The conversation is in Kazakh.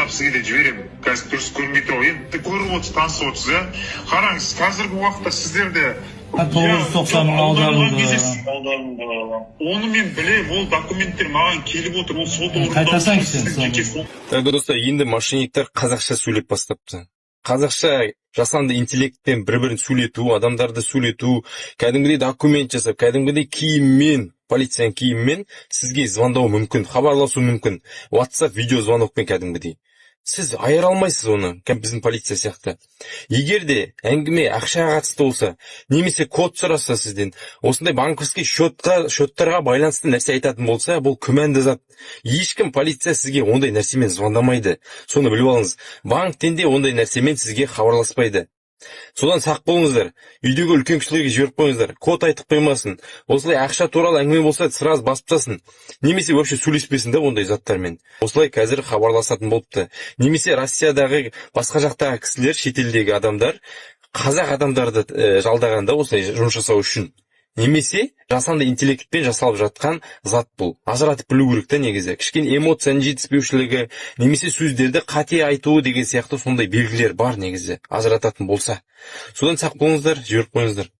сізге де жіберемін. Қазір дұрыс көрмей тұр ғой. Енді көріп отырсыз, танысып отырсыз, иә. Қараңыз, қазіргі уақытта сіздерде 990 мың аударылды. Оны мен білем, ол документтер маған келіп отыр, ол сот Қайтарсаң сен. Так, достар, енді мошенниктер қазақша сөйлеп бастапты. Қазақша жасанды интеллектпен бір-бірін сөйлету, адамдарды сөйлету, кәдімгідей документ жасап, кәдімгідей киіммен, полицияның киіммен сізге звондау мүмкін, хабарласу мүмкін. WhatsApp видео звонокпен кәдімгідей. Сіз айыра алмайсыз оны, біздің полиция сияқты. Егер де әңгіме ақшаға қатысты болса, немесе код сұраса сізден, осындай банковский счеттарға байланысты нәрсе айтатын болса, бұл күмәнді зат. Ешкім полиция сізге ондай нәрсемен звондамайды. Соны біліп алыңыз. Банктен де ондай нәрсемен сізге хабарласпайды. Содан сақ болыңыздар. Үйдегі үлкен кісілерге жіберіп қойыңыздар. Код айтып қоймасын. Осылай ақша туралы әңгіме болса, сразу басып тастасын. Немесе вообще сөйлеспесін де ондай заттармен. Осылай қазір хабарласатын болыпты. Немесе Россиядағы басқа жақтағы кісілер, шетелдегі адамдар, қазақ адамдарды жалдағанда осылай жұмыс жасау үшін. Немесе жасанды интеллектпен жасалып жатқан зат бұл. Ажыратып білу керек те негізі. Кішкене эмоцияның жетіспеушілігі, немесе сөздерді қате айтуы деген сияқты сондай белгілер бар негізі. Ажырататын болса. Содан сақ болыңыздар, жіберіп қойыңыздар.